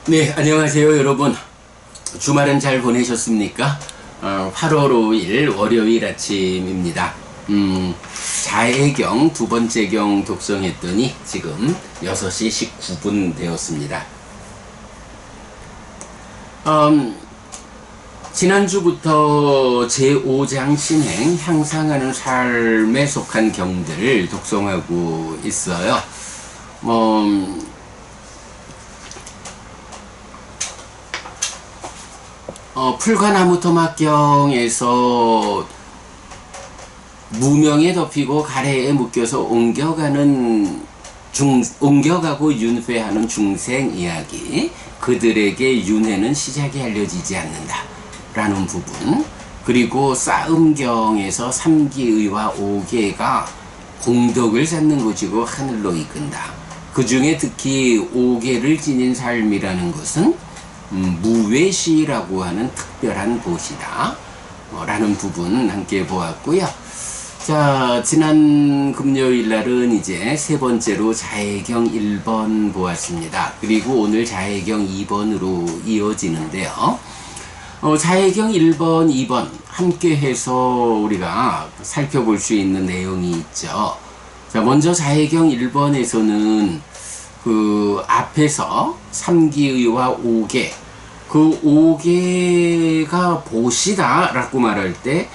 네, 안녕하세요 여러분. 주말은 잘 보내셨습니까? 8월 5일 월요일 아침입니다. 자해경 두 번째 경 독성했더니 지금 6시 19분 되었습니다. 지난주부터 제5장 신행 향상하는 삶에 속한 경들을 독송하고 있어요. 풀과나무 토막경에서 무명에 덮이고 가래에 묶여서 옮겨가고 윤회하는 중생 이야기, 그들에게 윤회는 시작이 알려지지 않는다 라는 부분, 그리고 싸움경에서 삼기의와 오계가 공덕을 쌓는 곳이고 하늘로 이끈다. 그 중에 특히 오계를 지닌 삶이라는 것은 무외시라고 하는 특별한 곳이다 라는 부분 함께 보았고요. 자, 지난 금요일 날은 이제 세 번째로 자해경 1번 보았습니다. 그리고 오늘 자해경 2번으로 이어지는데요. 자해경 1번, 2번 함께 해서 우리가 살펴볼 수 있는 내용이 있죠. 자, 먼저 자해경 1번에서는 그 앞에서 삼기의와 오계, 그 오계가 보시다 라고 말할 때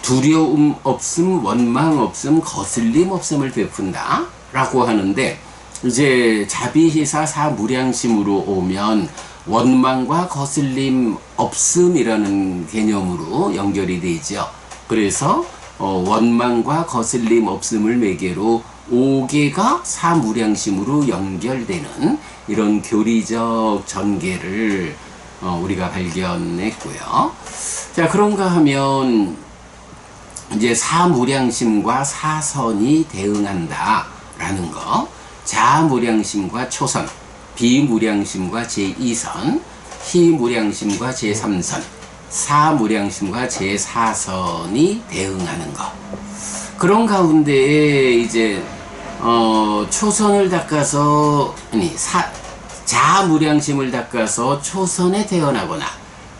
두려움 없음, 원망 없음, 거슬림 없음을 베푼다 라고 하는데, 이제 자비희사 사무량심으로 오면 원망과 거슬림 없음이라는 개념으로 연결이 되죠. 그래서 원망과 거슬림 없음을 매개로 오계가 사무량심으로 연결되는 이런 교리적 전개를 우리가 발견했고요. 자, 그런가 하면 이제 사무량심과 사선이 대응한다 라는 거, 자무량심과 초선, 비무량심과 제2선, 희무량심과 제3선, 사무량심과 제4선이 대응하는 것. 그런 가운데에 이제 초선을 닦아서, 자무량심을 닦아서 초선에 태어나거나,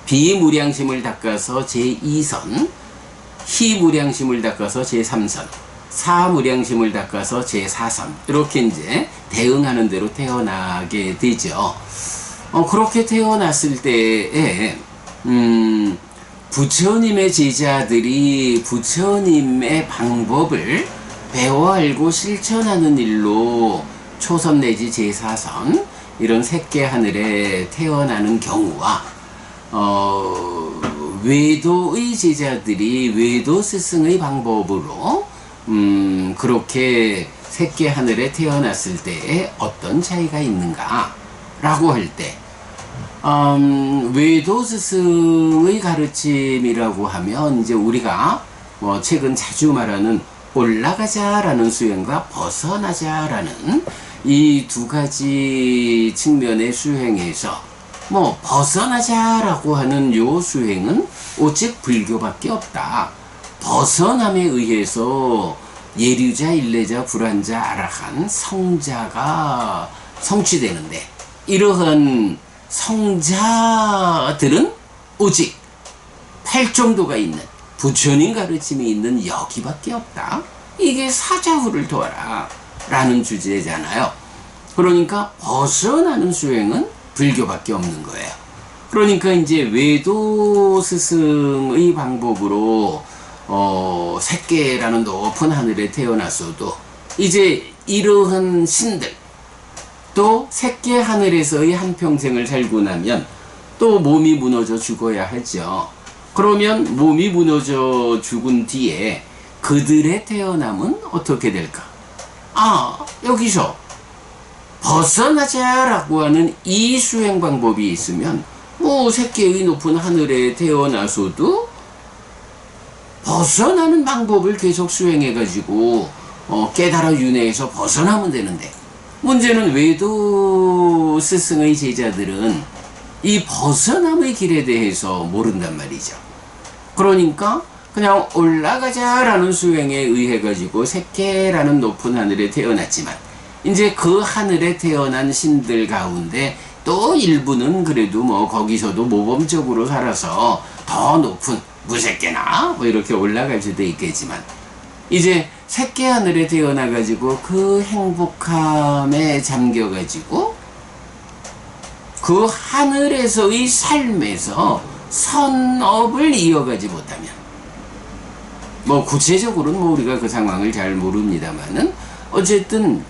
비무량심을 닦아서 제2선, 희무량심을 닦아서 제3선, 사무량심을 닦아서 제4선, 이렇게 이제 대응하는 대로 태어나게 되죠. 그렇게 태어났을 때에 부처님의 제자들이 부처님의 방법을 배워 알고 실천하는 일로 초선 내지 제4선 이런 색계 하늘에 태어나는 경우와 외도의 제자들이 외도 스승의 방법으로 그렇게 색계 하늘에 태어났을 때에 어떤 차이가 있는가 라고 할 때, 외도 스승의 가르침이라고 하면 이제 우리가 최근 자주 말하는 올라가자라는 수행과 벗어나자라는 이 두 가지 측면의 수행에서 벗어나자라고 하는 요 수행은 오직 불교밖에 없다. 벗어남에 의해서 예류자, 일례자, 불환자, 아라한, 성자가 성취되는데, 이러한 성자들은 오직 팔정도가 있는 부처님 가르침이 있는 여기밖에 없다. 이게 사자후를 도와라 라는 주제잖아요. 그러니까 벗어나는 수행은 불교밖에 없는 거예요. 그러니까 이제 외도 스승의 방법으로 색계라는 높은 하늘에 태어났어도 이제 이러한 신들, 또 색계 하늘에서의 한평생을 살고 나면 또 몸이 무너져 죽어야 하죠. 그러면 몸이 무너져 죽은 뒤에 그들의 태어남은 어떻게 될까? 여기서 벗어나자라고 하는 이 수행 방법이 있으면 색계의 높은 하늘에 태어나서도 벗어나는 방법을 계속 수행해가지고 깨달아 윤회에서 벗어나면 되는데, 문제는 외도 스승의 제자들은 이 벗어남의 길에 대해서 모른단 말이죠. 그러니까 그냥 올라가자라는 수행에 의해 가지고 색계라는 높은 하늘에 태어났지만, 이제 그 하늘에 태어난 신들 가운데 또 일부는 그래도 뭐 거기서도 모범적으로 살아서 더 높은 무색계나 뭐 이렇게 올라갈 수도 있겠지만, 이제 새끼 하늘에 태어나가지고 그 행복함에 잠겨가지고 그 하늘에서의 삶에서 선업을 이어가지 못하면, 뭐 구체적으로는 뭐 우리가 그 상황을 잘 모릅니다만은 어쨌든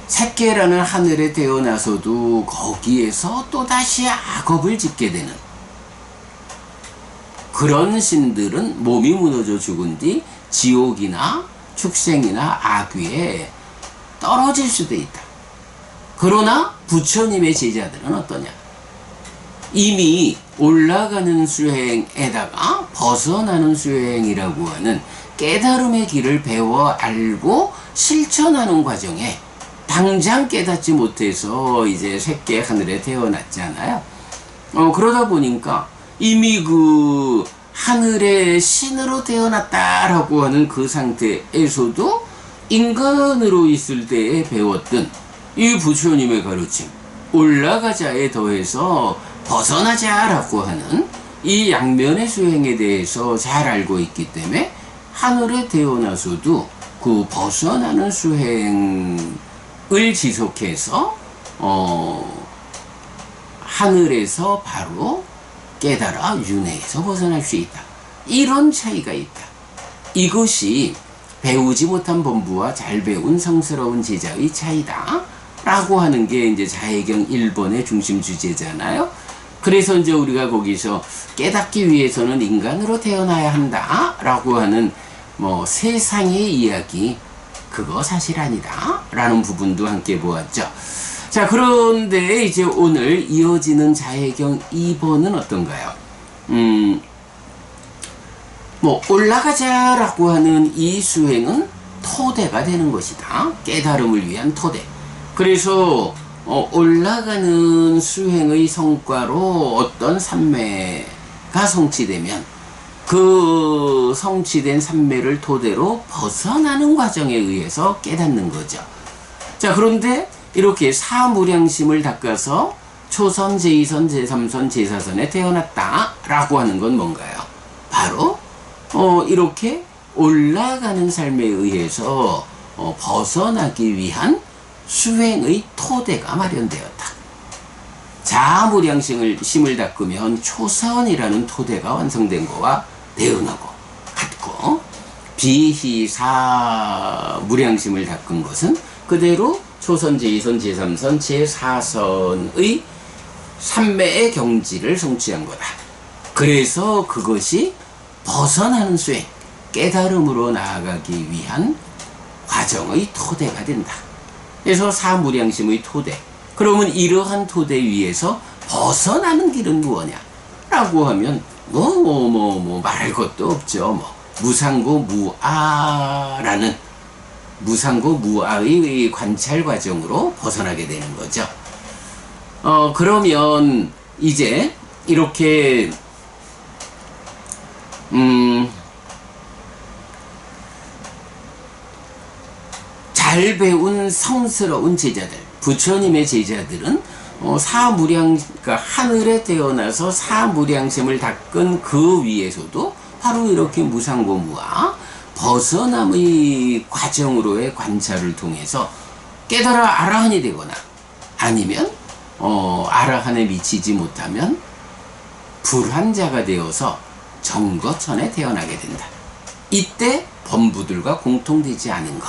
새끼라는 하늘에 태어나서도 거기에서 또다시 악업을 짓게 되는 그런 신들은 몸이 무너져 죽은 뒤 지옥이나 축생이나 악귀에 떨어질 수도 있다. 그러나 부처님의 제자들은 어떠냐? 이미 올라가는 수행에다가 벗어나는 수행이라고 하는 깨달음의 길을 배워 알고 실천하는 과정에 당장 깨닫지 못해서 이제 새끼 하늘에 태어났잖아요. 그러다 보니까 이미 그 하늘의 신으로 태어났다라고 하는 그 상태에서도 인간으로 있을 때에 배웠던 이 부처님의 가르침, 올라가자에 더해서 벗어나자라고 하는 이 양면의 수행에 대해서 잘 알고 있기 때문에 하늘에 태어나서도 그 벗어나는 수행을 지속해서 하늘에서 바로 깨달아 윤회에서 벗어날 수 있다. 이런 차이가 있다. 이것이 배우지 못한 범부와 잘 배운 성스러운 제자의 차이다 라고 하는 게 이제 자해경 1번의 중심 주제잖아요. 그래서 이제 우리가 거기서 깨닫기 위해서는 인간으로 태어나야 한다 라고 하는 뭐 세상의 이야기, 그거 사실 아니다 라는 부분도 함께 보았죠. 자, 그런데 이제 오늘 이어지는 자해경 2번은 어떤가요? 뭐 올라가자라고 하는 이 수행은 토대가 되는 것이다. 깨달음을 위한 토대. 그래서 올라가는 수행의 성과로 어떤 삼매가 성취되면 그 성취된 삼매를 토대로 벗어나는 과정에 의해서 깨닫는 거죠. 자, 그런데 이렇게 사무량심을 닦아서 초선, 제2선, 제3선, 제4선에 태어났다 라고 하는 건 뭔가요? 바로 이렇게 올라가는 삶에 의해서 벗어나기 위한 수행의 토대가 마련되었다. 자무량심을 닦으면 초선이라는 토대가 완성된 거와 대응하고 같고, 비희사무량심을 닦은 것은 그대로 초선, 제2선, 제3선, 제4선의 삼매의 경지를 성취한 거다. 그래서 그것이 벗어나는 수행, 깨달음으로 나아가기 위한 과정의 토대가 된다. 그래서 사무량심의 토대. 그러면 이러한 토대 위에서 벗어나는 길은 무엇냐? 라고 하면 말할 것도 없죠. 무상고 무아라는 무상고 무아의 관찰 과정으로 벗어나게 되는 거죠. 그러면 이제 이렇게 잘 배운 성스러운 제자들, 부처님의 제자들은 그러니까 하늘에 태어나서 사무량심을 닦은 그 위에서도 바로 이렇게 무상고무와 벗어남의 과정으로의 관찰을 통해서 깨달아 아라한이 되거나, 아니면 아라한에 미치지 못하면 불환자가 되어서 정거천에 태어나게 된다. 이때 범부들과 공통되지 않은 것,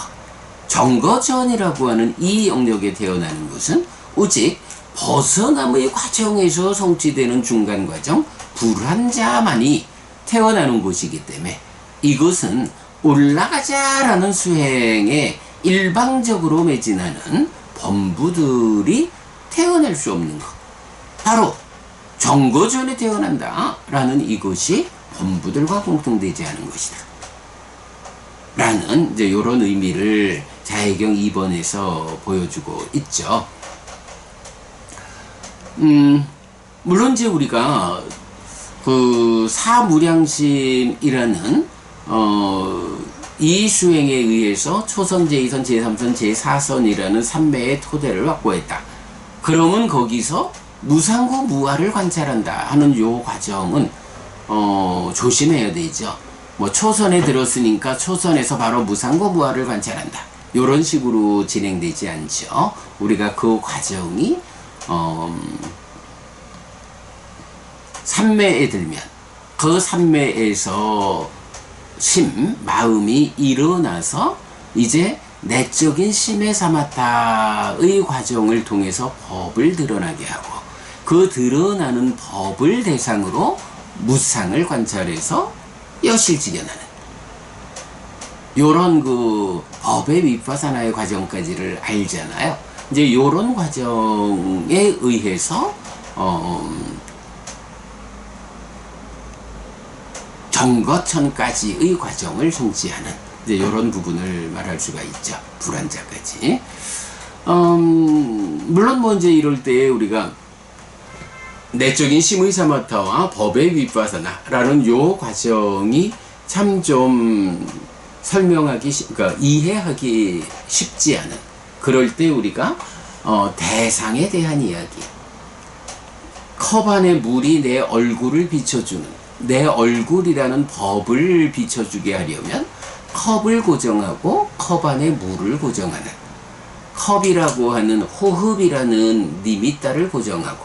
정거천이라고 하는 이 영역에 태어나는 것은 오직 벗어남의 과정에서 성취되는 중간 과정, 불환자만이 태어나는 곳이기 때문에 이것은 올라가자라는 수행에 일방적으로 매진하는 범부들이 태어날 수 없는 것, 바로 정거전에 태어난다 라는 이것이 범부들과 공통되지 않은 것이다 라는 이제 이런 의미를 자해경 2번에서 보여주고 있죠. 물론 이제 우리가 그 사무량심이라는 이 수행에 의해서 초선, 제2선, 제3선, 제4선이라는 삼매의 토대를 확보했다. 그러면 거기서 무상고 무아를 관찰한다 하는 요 과정은 조심해야 되죠. 뭐 초선에 들었으니까 초선에서 바로 무상고 무아를 관찰한다. 요런 식으로 진행되지 않죠. 우리가 그 과정이 삼매에 들면 그 삼매에서 마음이 일어나서 이제 내적인 심해 사마타의 과정을 통해서 법을 드러나게 하고 그 드러나는 법을 대상으로 무상을 관찰해서 여실직연하는 요런 그 법의 위파사나의 과정까지를 알잖아요. 이제 요런 과정에 의해서 정거천까지의 과정을 성취하는 이제 요런 부분을 말할 수가 있죠. 불환자까지. 물론 뭐 이제 이럴 때 우리가 내적인 심의 사마타와 법의 위파사나라는 요 과정이 참 좀 설명하기, 그러니까 이해하기 쉽지 않은 그럴 때 우리가 대상에 대한 이야기, 컵 안에 물이 내 얼굴을 비춰주는 내 얼굴이라는 법을 비춰주게 하려면 컵을 고정하고 컵 안에 물을 고정하는 컵이라고 하는 호흡이라는 니미따를 고정하고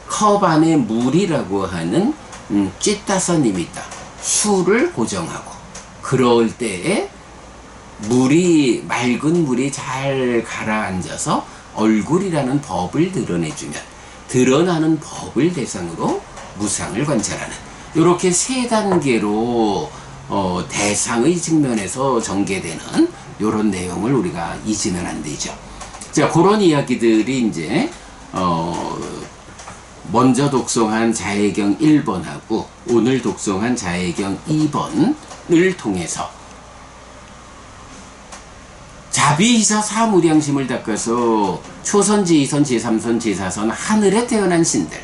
컵 안에 물이라고 하는 찌따서 니미따 수를 고정하고 그럴 때에 맑은 물이 잘 가라앉아서 얼굴이라는 법을 드러내주면 드러나는 법을 대상으로 무상을 관찰하는 이렇게 세 단계로 대상의 측면에서 전개되는 이런 내용을 우리가 잊으면 안 되죠. 자, 그런 이야기들이 이제 먼저 독송한 자해경 1번하고 오늘 독송한 자해경 2번을 통해서 자비희사 사무량심을 닦아서 초선, 제2선, 제3선, 제4선 하늘에 태어난 신들,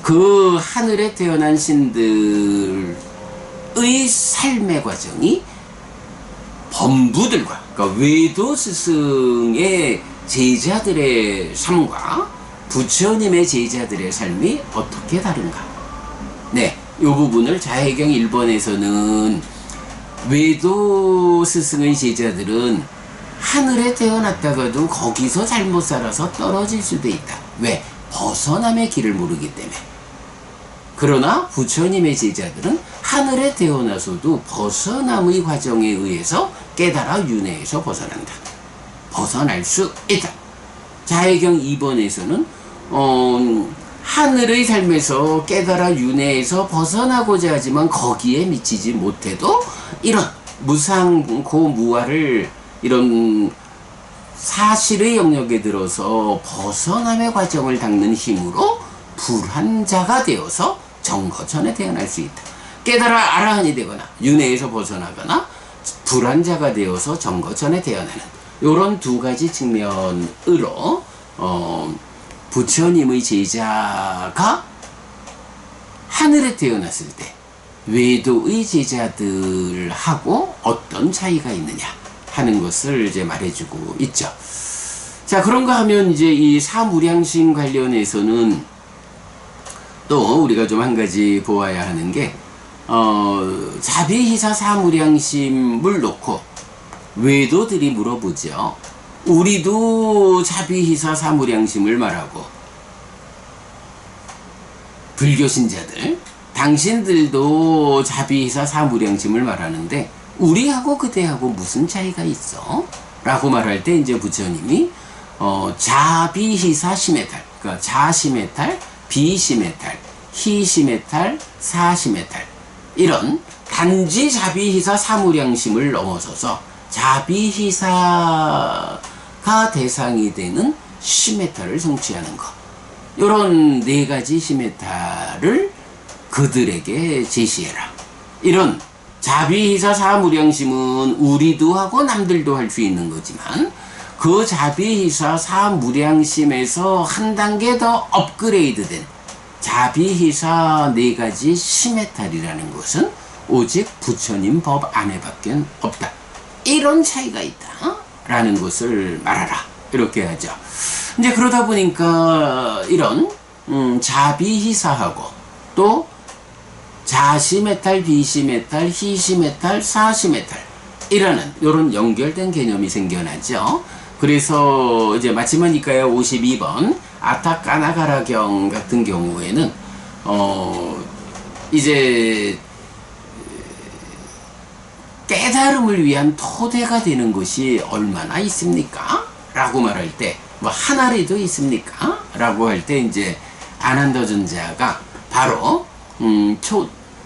그 하늘에 태어난 신들의 삶의 과정이 범부들과, 그러니까 외도 스승의 제자들의 삶과 부처님의 제자들의 삶이 어떻게 다른가. 네, 이 부분을 자해경 1번에서는 외도 스승의 제자들은 하늘에 태어났다가도 거기서 잘못 살아서 떨어질 수도 있다. 왜? 벗어남의 길을 모르기 때문에. 그러나 부처님의 제자들은 하늘에 태어나서도 벗어남의 과정에 의해서 깨달아 윤회에서 벗어난다. 벗어날 수 있다. 자해경 2번에서는 하늘의 삶에서 깨달아 윤회에서 벗어나고자 하지만 거기에 미치지 못해도 이런 무상고 무아를 이런 사실의 영역에 들어서 벗어남의 과정을 닦는 힘으로 불환자가 되어서 정거천에 태어날 수 있다. 깨달아 아라한이 되거나 윤회에서 벗어나거나 불환자가 되어서 정거천에 태어나는 이런 두 가지 측면으로 부처님의 제자가 하늘에 태어났을 때 외도의 제자들하고 어떤 차이가 있느냐 하는 것을 이제 말해주고 있죠. 자, 그런가 하면 이제 이 사무량심 관련해서는 또 우리가 좀 한 가지 보아야 하는 게 자비희사 사무량심을 놓고 외도들이 물어보죠. 우리도 자비희사 사무량심을 말하고 불교 신자들 당신들도 자비희사 사무량심을 말하는데 우리하고 그대하고 무슨 차이가 있어? 라고 말할 때 이제 부처님이 자비희사 심해탈, 그러니까 자심해탈, 비심해탈, 희심해탈, 사심해탈 이런 단지 자비희사 사무량심을 넘어서서 자비희사가 대상이 되는 심해탈을 성취하는 것, 이런 네 가지 심해탈을 그들에게 제시해라. 이런 자비희사 사무량심은 우리도 하고 남들도 할 수 있는 거지만 그 자비희사 사무량심에서 한 단계 더 업그레이드된 자비희사 네 가지 심해탈이라는 것은 오직 부처님 법 안에밖에 없다. 이런 차이가 있다 라는 것을 말하라, 이렇게 하죠. 이제 그러다 보니까 이런 자비희사하고 또 자시메탈, 비시메탈, 희시메탈, 사시메탈 이라는 이런 연결된 개념이 생겨나죠. 그래서 이제 마치마니카야 52번 아타카나가라경 같은 경우에는 이제 깨달음을 위한 토대가 되는 것이 얼마나 있습니까? 라고 말할 때 뭐 하나라도 있습니까? 라고 할 때 이제 아난다존자가 바로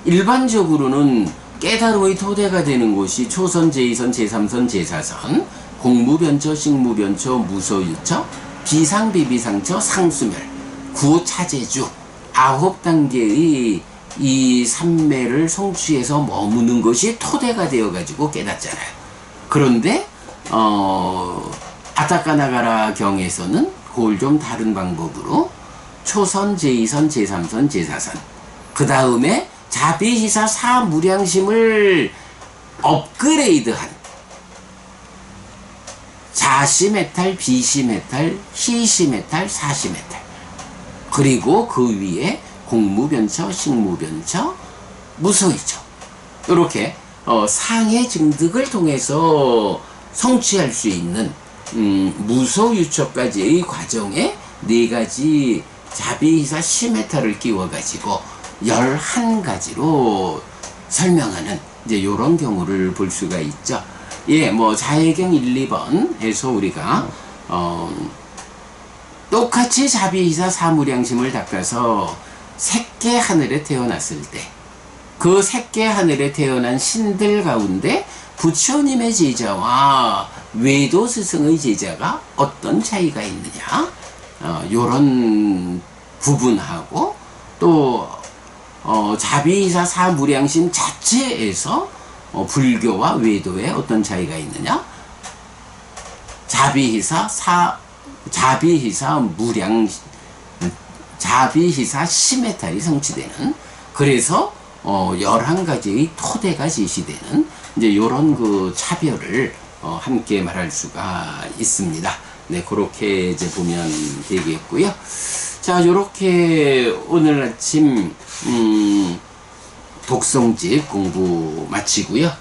일반적으로는 깨달음의 토대가 되는 곳이 초선, 제2선, 제3선, 제4선, 공무변처, 식무변처, 무소유처, 비상비비상처, 상수멸, 구차제주 9단계의 이 삼매를 성취해서 머무는 것이 토대가 되어가지고 깨닫잖아요. 그런데 아타카나가라 경에서는 그걸 좀 다른 방법으로 초선, 제2선, 제3선, 제4선 그 다음에 자비희사 사무량심을 업그레이드한 자시메탈, 비시메탈, 희시메탈, 사시메탈 그리고 그 위에 공무변처, 식무변처, 무소유처 이렇게 상해 증득을 통해서 성취할 수 있는 무소유처까지의 과정에 4가지 자비희사 시메탈을 끼워가지고 11가지로 설명하는 이제 요런 경우를 볼 수가 있죠. 예, 뭐 자해경 1, 2번에서 우리가 똑같이 자비희사 사무량심을 닦아서 새끼 하늘에 태어났을 때 그 새끼 하늘에 태어난 신들 가운데 부처님의 제자와 외도 스승의 제자가 어떤 차이가 있느냐 요런 부분하고 또 자비희사 사무량심 자체에서 불교와 외도에 어떤 차이가 있느냐 자비희사 시메탈이 성취되는 그래서 11가지의 토대가 제시되는 이제 요런 그 차별을 함께 말할 수가 있습니다. 네, 그렇게 이제 보면 되겠고요. 자, 요렇게 오늘 아침 독성집 공부 마치고요.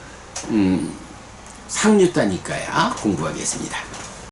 상류다니까야 공부하겠습니다.